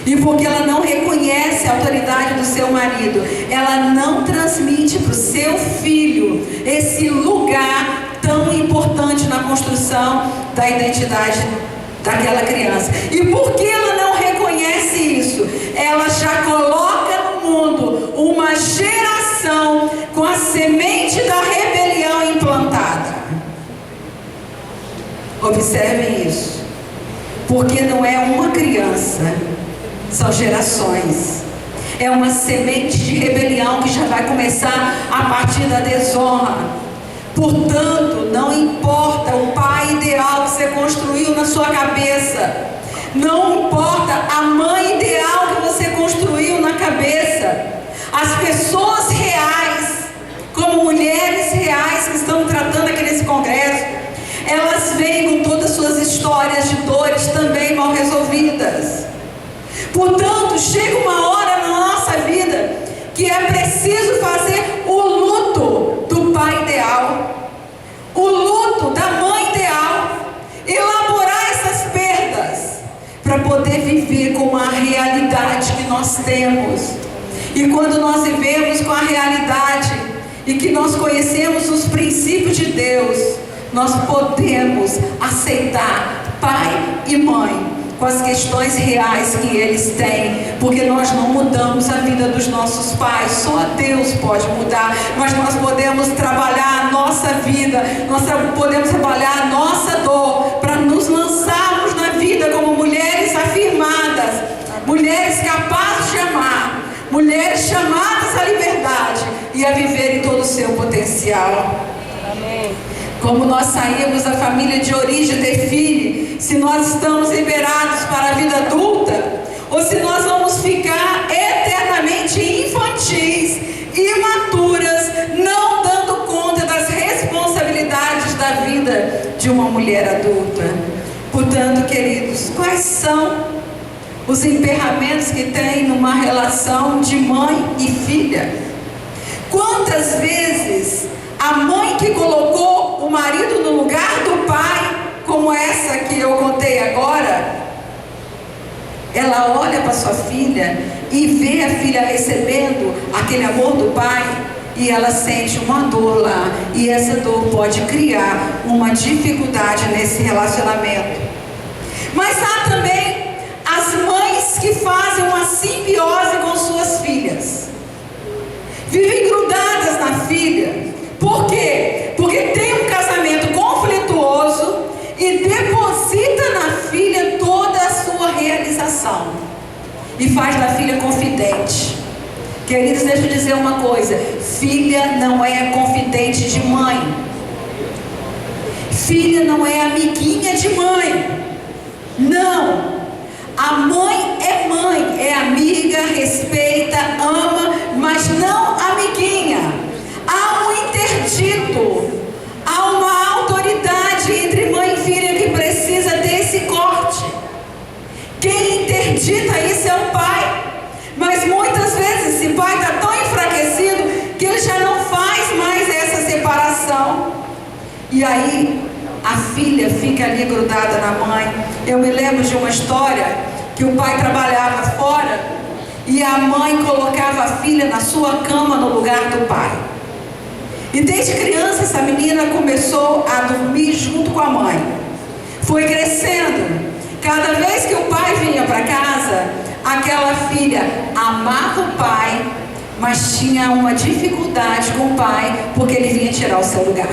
S1: E porque ela não reconhece a autoridade do seu marido, ela não transmite para o seu filho esse lugar tão importante na construção da identidade daquela criança. E porque ela não reconhece isso, ela já coloca no mundo uma geração com a semente da rebelião implantada. Observem isso. Porque não é uma criança, são gerações. É uma semente de rebelião que já vai começar a partir da desonra. Portanto, não importa o pai ideal que você construiu na sua cabeça, não importa a mãe ideal que você construiu na cabeça, as pessoas reais, como mulheres reais que estão tratando aqui nesse congresso, elas vêm com todas as suas histórias de dores também mal resolvidas. Portanto, chega uma hora na nossa vida que é preciso fazer o luto do pai ideal, o luto da mãe ideal, elaborar essas perdas para poder viver com a realidade que nós temos. E quando nós vivemos com a realidade e que nós conhecemos os princípios de Deus, nós podemos aceitar pai e mãe com as questões reais que eles têm, porque nós não mudamos a vida dos nossos pais, só Deus pode mudar, mas nós podemos trabalhar a nossa vida, nós podemos trabalhar a nossa dor, para nos lançarmos na vida como mulheres afirmadas, mulheres capazes de amar, mulheres chamadas à liberdade e a viver em todo o seu potencial. Amém. Como nós saímos da família de origem, define se nós estamos liberados para a vida adulta ou se nós vamos ficar eternamente infantis, imaturas, não dando conta das responsabilidades da vida de uma mulher adulta. Portanto, queridos, quais são os emperramentos que tem numa relação de mãe e filha? Quantas vezes a mãe que colocou o marido no lugar do pai, como essa que eu contei agora, ela olha para sua filha e vê a filha recebendo aquele amor do pai e ela sente uma dor lá, e essa dor pode criar uma dificuldade nesse relacionamento. Mas há também vivem grudadas na filha. Por quê? Porque tem um casamento conflituoso e deposita na filha toda a sua realização e faz da filha confidente. Queridos, deixa eu dizer uma coisa: filha não é confidente de mãe, filha não é amiguinha de mãe, não. A mãe, é amiga, respeita, ama, mas não amiguinha. Há um interdito, há uma autoridade entre mãe e filha que precisa desse corte. Quem interdita isso é o pai. Mas muitas vezes esse pai está tão enfraquecido que ele já não faz mais essa separação. E aí a filha fica ali grudada na mãe. Eu me lembro de uma história que o pai trabalhava fora e a mãe colocava a filha na sua cama no lugar do pai. E desde criança essa menina começou a dormir junto com a mãe. Foi crescendo. Cada vez que o pai vinha para casa, aquela filha amava o pai, mas tinha uma dificuldade com o pai, porque ele vinha tirar o seu lugar.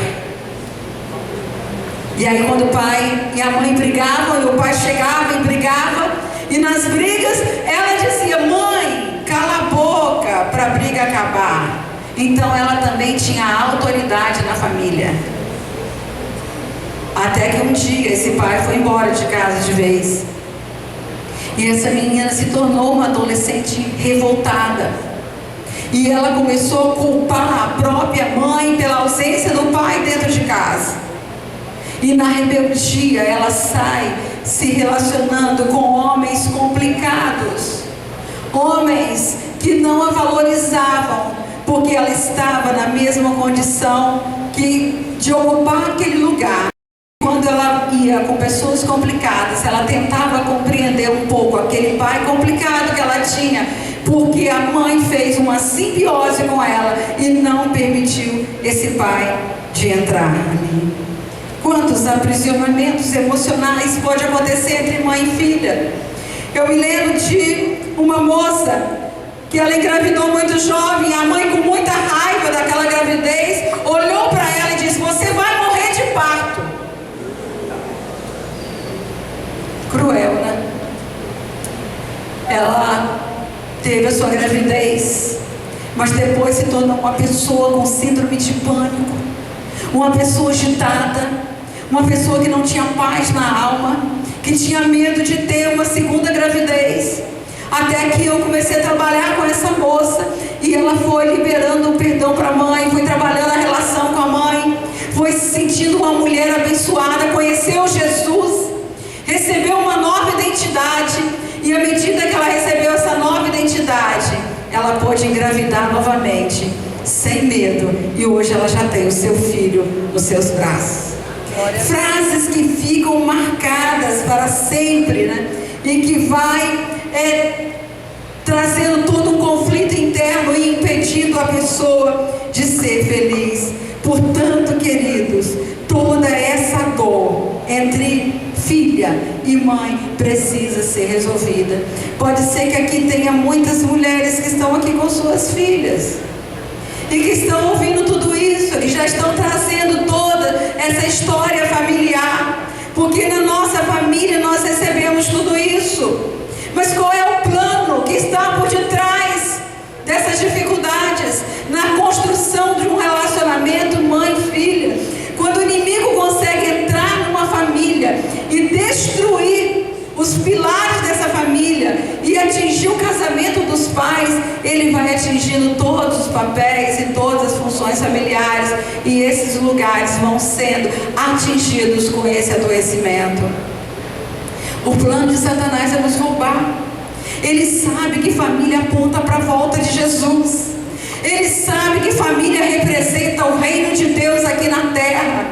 S1: E aí quando o pai e a mãe brigavam, e o pai chegava e brigava, e nas brigas ela dizia: mãe, cala a boca para a briga acabar. Então ela também tinha autoridade na família. Até que um dia esse pai foi embora de casa de vez. E essa menina se tornou uma adolescente revoltada. E ela começou a culpar a própria mãe pela ausência do pai dentro de casa. E na rebeldia ela sai se relacionando com homens complicados. Homens que não a valorizavam, porque ela estava na mesma condição de ocupar aquele lugar. Quando ela ia com pessoas complicadas, ela tentava compreender um pouco aquele pai complicado que ela tinha, porque a mãe fez uma simbiose com ela e não permitiu esse pai de entrar ali. Quantos aprisionamentos emocionais pode acontecer entre mãe e filha? Eu me lembro de uma moça que ela engravidou muito jovem, e a mãe, com muita raiva daquela gravidez, olhou para ela e disse: você vai morrer de parto. Cruel, né? Ela teve a sua gravidez, mas depois se tornou uma pessoa com síndrome de pânico, uma pessoa agitada, uma pessoa que não tinha paz na alma, que tinha medo de ter uma segunda gravidez. Até que eu comecei a trabalhar com essa moça, e ela foi liberando o perdão para a mãe, foi trabalhando a relação com a mãe, foi se sentindo uma mulher abençoada, conheceu Jesus, recebeu uma nova identidade, e à medida que ela recebeu essa nova identidade, ela pôde engravidar novamente, sem medo, e hoje ela já tem o seu filho nos seus braços. Frases que ficam marcadas para sempre, né? E que vai trazendo todo um conflito interno e impedindo a pessoa de ser feliz. Portanto, queridos, toda essa dor entre filha e mãe precisa ser resolvida. Pode ser que aqui tenha muitas mulheres que estão aqui com suas filhas e que estão ouvindo tudo isso, e já estão trazendo toda essa história familiar, porque na nossa família nós recebemos tudo isso. Mas qual é o plano que está por detrás dessas dificuldades na construção de um relacionamento mãe-filha? Quando o inimigo consegue entrar numa família e destruir os pilares dessa família e atingir o casamento dos pais, ele vai atingindo todos os papéis e todas as funções familiares, e esses lugares vão sendo atingidos com esse adoecimento. O plano de Satanás é nos roubar. Ele sabe que família aponta para a volta de Jesus. Ele sabe que família representa o reino de Deus aqui na terra.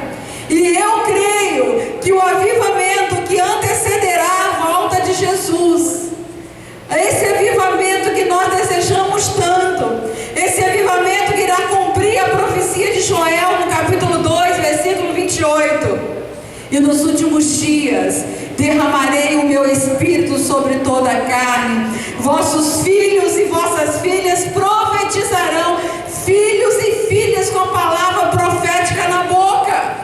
S1: E eu creio que o avivamento que antecederá a volta de Jesus, esse avivamento que nós desejamos tanto, esse avivamento que irá cumprir a profecia de Joel no capítulo 2, versículo 28. E nos últimos dias derramarei o meu espírito sobre toda a carne. Vossos filhos e vossas filhas profetizarão, filhos e filhas com a palavra profética na boca.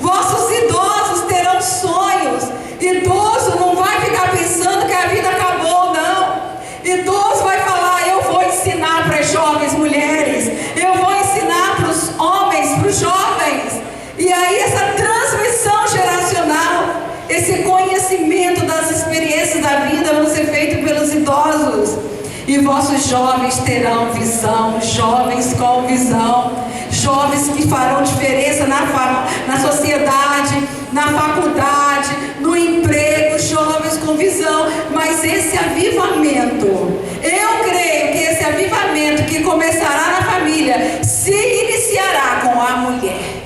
S1: Vossos idosos terão sonhos. Idoso não vai ficar pensando que a vida acabou, não. Idoso vai falar: eu vou ensinar para as jovens mulheres, eu vou ensinar para os homens, para os jovens. E aí essa transmissão geracional, esse conhecimento das experiências da vida vão ser feitos pelos idosos. E vossos jovens terão visão, jovens com visão, jovens que farão diferença na sociedade, na faculdade, no emprego, jovens com visão. Mas esse avivamento, eu creio que esse avivamento que começará na família, se iniciará com a mulher.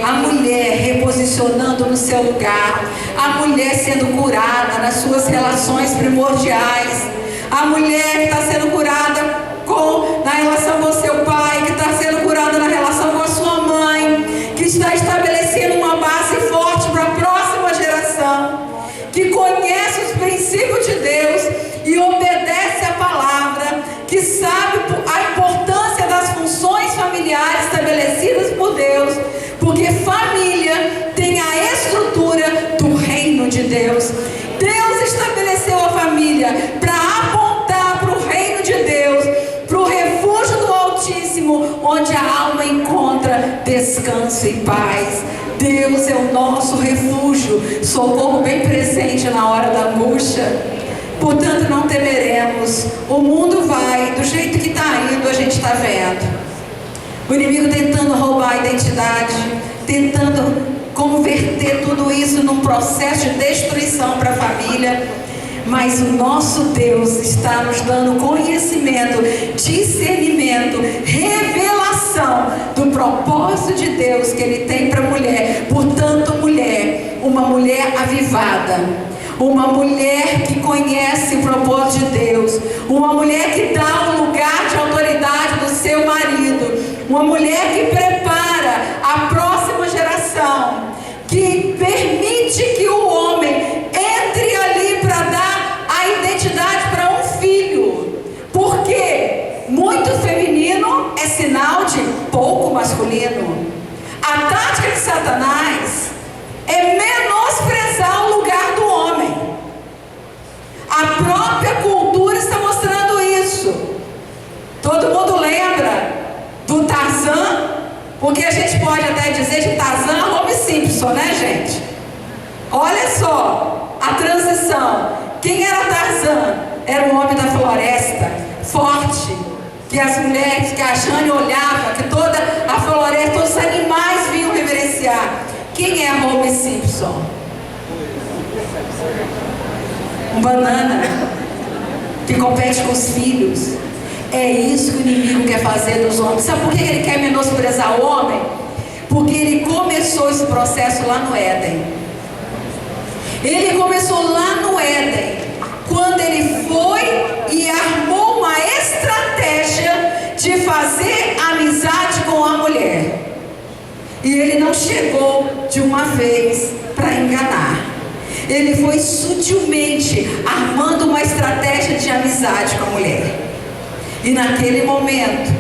S1: A mulher reposicionando no seu lugar, a mulher sendo curada nas suas relações primordiais, a mulher que está sendo curada na relação com o seu pai, que está sendo curada na relação com a sua mãe, que está estabelecendo uma base forte para a próxima geração, que conhece os princípios de Deus e obedece a palavra, que sabe a importância das funções familiares estabelecidas por Deus, porque família tem a estrutura do reino de Deus. Deus estabeleceu a família para apontar para o reino de Deus, para o refúgio do Altíssimo, onde a alma encontra descanso e paz. Deus é o nosso refúgio, socorro bem presente na hora da angústia. Portanto, não temeremos. O mundo vai, do jeito que está indo, a gente está vendo. O inimigo tentando roubar a identidade, tentando converter tudo isso num processo de destruição para a família. Mas o nosso Deus está nos dando conhecimento, discernimento, revelação do propósito de Deus que Ele tem para a mulher. Portanto, mulher, uma mulher avivada, uma mulher que conhece o propósito de Deus, uma mulher que dá um lugar de autoridade do seu marido, uma mulher que prepara a próxima geração, que permite que o homem entre ali para dar a identidade para um filho, porque muito feminino é sinal de pouco masculino. A tática de Satanás é menosprezar o lugar do homem. A própria cultura está mostrando isso. Todo mundo lembra do Tarzan, porque a gente pode até dizer de Tarzan Homer Simpson, né, gente? Olha só a transição. Quem era Tarzan? Era um homem da floresta, forte, que as mulheres, que a Jane olhava, que toda a floresta, todos os animais vinham reverenciar. Quem é Homer Simpson? Um banana que compete com os filhos. É isso que o inimigo quer fazer dos homens. Sabe por que ele quer menosprezar o homem? Porque ele começou esse processo lá no Éden. Ele começou lá no Éden, quando ele foi e armou uma estratégia de fazer amizade com a mulher. E ele não chegou de uma vez para enganar. Ele foi sutilmente armando uma estratégia de amizade com a mulher. E naquele momento,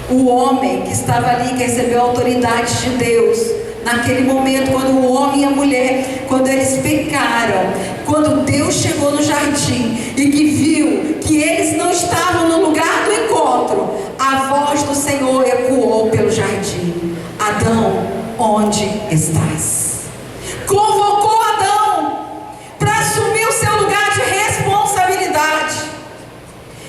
S1: o homem que estava ali, que recebeu a autoridade de Deus, naquele momento, quando o homem e a mulher, quando eles pecaram, quando Deus chegou no jardim e que viu que eles não estavam no lugar do encontro, a voz do Senhor ecoou pelo jardim: Adão, onde estás? Convocou Adão para assumir o seu lugar de responsabilidade.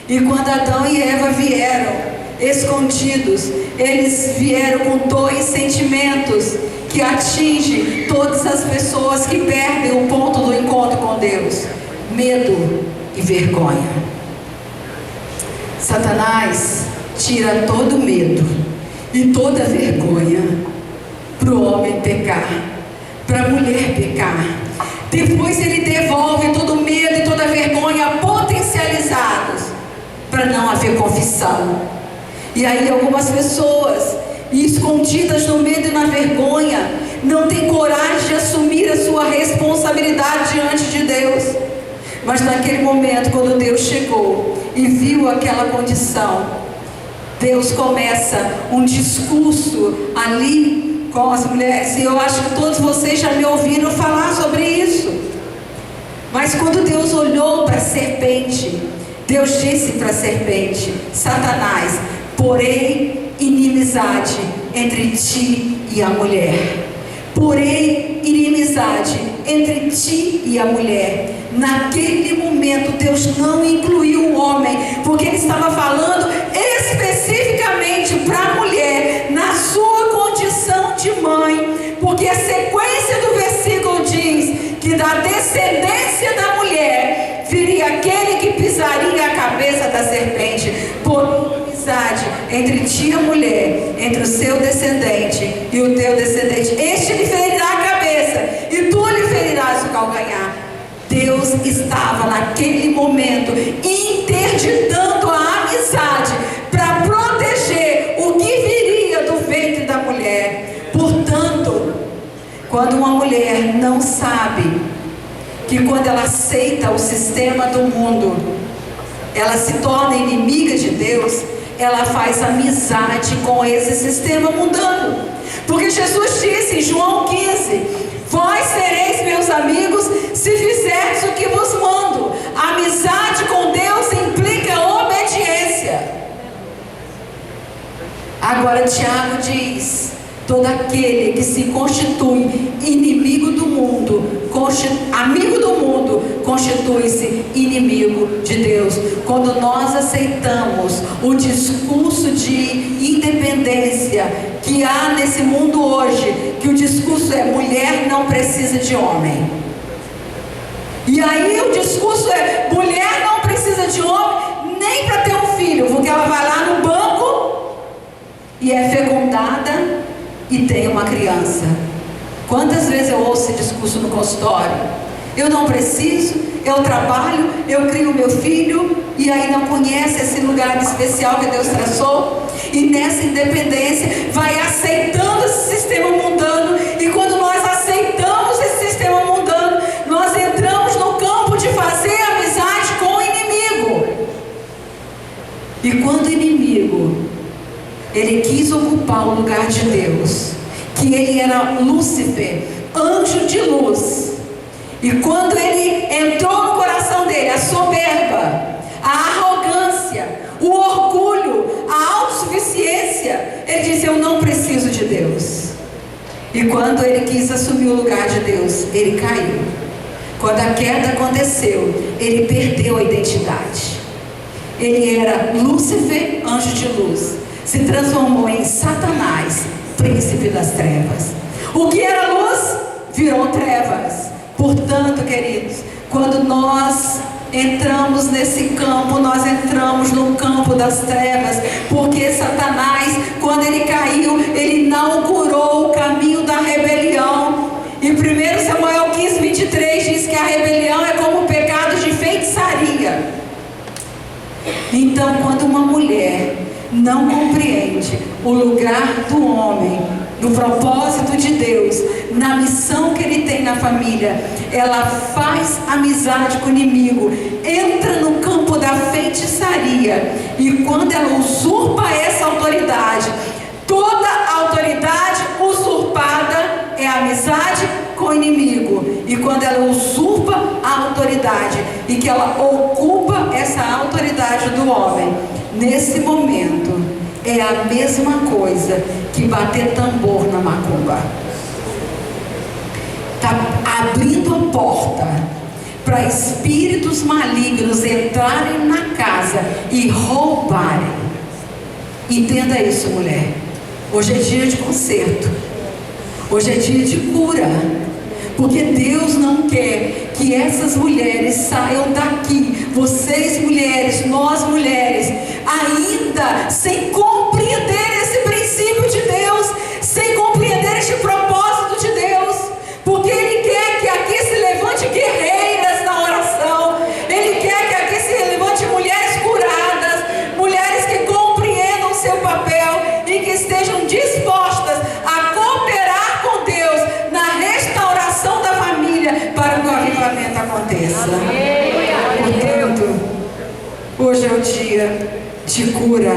S1: E quando Adão e Eva vieram escondidos, eles vieram com dois sentimentos que atingem todas as pessoas que perdem o ponto do encontro com Deus: medo e vergonha. Satanás tira todo medo e toda vergonha para o homem pecar, para a mulher pecar. Depois ele devolve todo o medo e toda a vergonha potencializados para não haver confissão. E aí algumas pessoas, escondidas no medo e na vergonha, não têm coragem de assumir a sua responsabilidade diante de Deus. Mas naquele momento, quando Deus chegou e viu aquela condição, Deus começa um discurso ali com as mulheres. E eu acho que todos vocês já me ouviram falar sobre isso. Mas quando Deus olhou para a serpente, Deus disse para a serpente: Satanás, porém inimizade entre ti e a mulher. Porém inimizade entre ti e a mulher. Naquele momento Deus não incluiu o homem, porque Ele estava falando especificamente para a mulher, na sua condição de mãe. Porque a sequência do versículo diz que da descendência da mulher viria aquele que pisaria a cabeça da serpente. Por inimizade entre ti e a mulher, entre o seu descendente e o teu descendente, este lhe ferirá a cabeça e tu lhe ferirás o calcanhar. Deus estava naquele momento interditando a amizade para proteger o que viria do ventre da mulher. Portanto, quando uma mulher não sabe que quando ela aceita o sistema do mundo, ela se torna inimiga de Deus, ela faz amizade com esse sistema mundano. Porque Jesus disse em João 15: vós sereis meus amigos se fizerdes o que vos mando. A amizade com Deus implica obediência. Agora Tiago diz: todo aquele que se constitui inimigo do mundo, amigo do mundo, constitui-se inimigo de Deus. Quando nós aceitamos o discurso de independência que há nesse mundo hoje, que o discurso é: mulher não precisa de homem. E aí o discurso é: mulher não precisa de homem nem para ter um filho, porque ela vai lá no banco e é fecundada e tem uma criança. Quantas vezes eu ouço esse discurso no consultório? Eu não preciso, eu trabalho, eu crio meu filho, e aí não conhece esse lugar especial que Deus traçou, e nessa independência vai aceitando esse sistema mundano. E quando nós aceitamos esse sistema mundano, nós entramos no campo de fazer amizade com o inimigo. E quando o inimigo ele quis ocupar o lugar de Deus, que ele era Lúcifer, anjo de luz, e quando ele entrou no coração dele a soberba, a arrogância, o orgulho, a autossuficiência, ele disse: eu não preciso de Deus. E quando ele quis assumir o lugar de Deus, ele caiu. Quando a queda aconteceu, ele perdeu a identidade. Ele era Lúcifer, anjo de luz, se transformou em Satanás, príncipe das trevas. O que era luz virou trevas. Portanto, queridos, quando nós entramos nesse campo, nós entramos no campo das trevas, porque Satanás, quando ele caiu, ele inaugurou o caminho da rebelião. E 1 Samuel 15, 23 diz que a rebelião é como o pecado de feitiçaria. Então, quando uma mulher não compreende o lugar do homem, no propósito de Deus, na missão que ele tem na família, ela faz amizade com o inimigo, entra no campo da feitiçaria, e quando ela usurpa essa autoridade, toda autoridade usurpada é amizade com o inimigo. E quando ela usurpa a autoridade e que ela ocupa essa autoridade do homem, nesse momento é a mesma coisa que bater tambor na macumba. Está abrindo a porta para espíritos malignos entrarem na casa e roubarem. Entenda isso, mulher. Hoje é dia de conserto. Hoje é dia de cura. Porque Deus não quer que essas mulheres saiam daqui. Vocês mulheres, nós mulheres, ainda sem compreender esse princípio de Deus, sem compreender este propósito de Deus. Porque Ele quer que aqui se levante guerreiras na oração. Ele quer que aqui se levante mulheres curadas, mulheres que compreendam o seu papel e que estejam dispostas a cooperar com Deus na restauração da família para que o avivamento aconteça. Hoje é o dia de cura.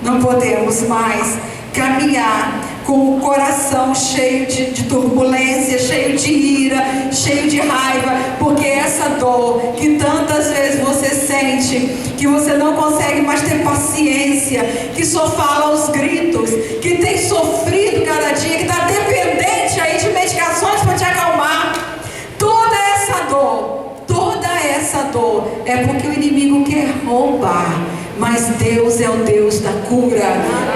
S1: Não podemos mais caminhar com o coração cheio de turbulência, cheio de ira, cheio de raiva, porque essa dor que tantas vezes você sente, que você não consegue mais ter paciência, que só fala aos gritos, que tem sofrido cada dia, que está dependente aí de medicações para te acalmar, toda essa dor é porque o inimigo quer roubar. Mas Deus é o Deus da cura.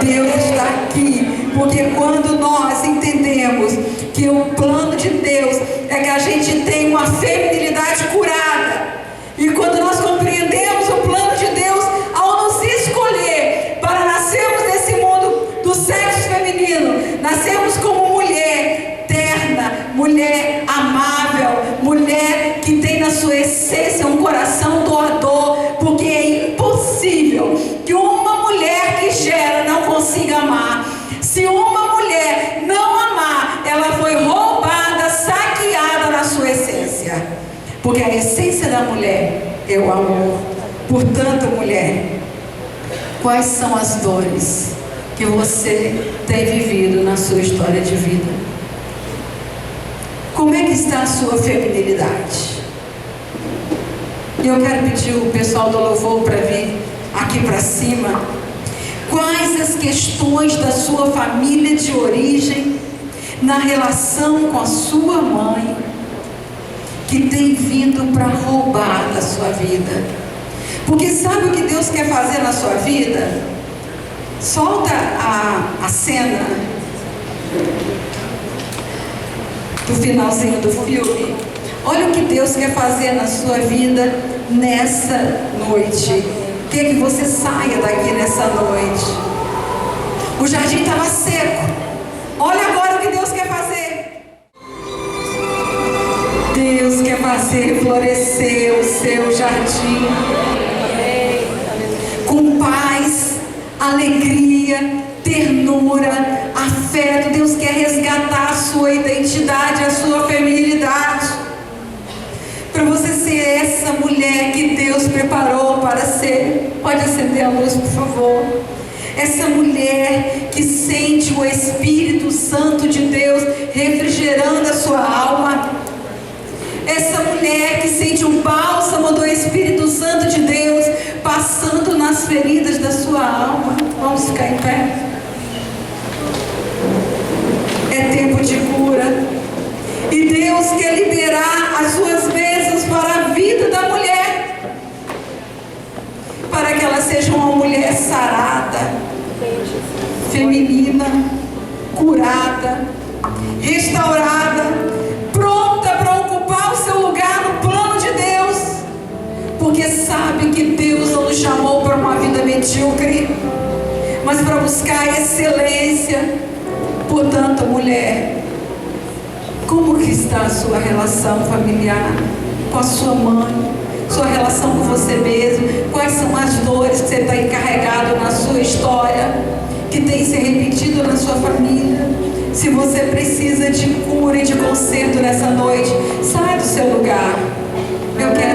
S1: Deus está aqui, porque quando nós entendemos que o plano de Deus é que a gente tenha uma feminilidade curada, e quando nós compreendemos o plano de Deus ao nos escolher para nascermos nesse mundo do sexo feminino, nascermos como mulher terna, mulher amável, mulher que tem na sua essência um coração doador, porque é impossível que uma mulher que gera não consiga amar. Se uma mulher não amar, ela foi roubada, saqueada na sua essência, porque a essência da mulher é o amor. Portanto, mulher, quais são as dores que você tem vivido na sua história de vida? Como é que está a sua feminilidade? Eu quero pedir o pessoal do louvor para vir aqui para cima. Quais as questões da sua família de origem, na relação com a sua mãe, que tem vindo para roubar da sua vida? Porque sabe o que Deus quer fazer na sua vida? Solta a cena do finalzinho do filme. Olha o que Deus quer fazer na sua vida nessa noite. Quer que você saia daqui nessa noite. O jardim estava seco. Olha agora o que Deus quer fazer. Deus quer fazer florescer o seu jardim com paz, alegria, ternura, afeto. Deus quer resgatar a sua identidade, a sua feminilidade, para você ser essa mulher que Deus preparou para ser. Pode acender a luz, por favor. Essa mulher que sente o Espírito Santo de Deus refrigerando a sua alma. Essa mulher que sente o bálsamo do Espírito Santo de Deus passando nas feridas da sua alma. Vamos ficar em pé. É tempo de cura. E Deus quer liberar as suas bênçãos para a vida da mulher, para que ela seja uma mulher sarada, feminina, curada, restaurada, pronta para ocupar o seu lugar no plano de Deus, porque sabe que Deus não nos chamou para uma vida medíocre, mas para buscar excelência. Portanto, mulher, como que está a sua relação familiar com a sua mãe, sua relação com você mesmo? Quais são as dores que você está encarregado na sua história, que tem se repetido na sua família? Se você precisa de cura e de conserto nessa noite, sai do seu lugar. Eu quero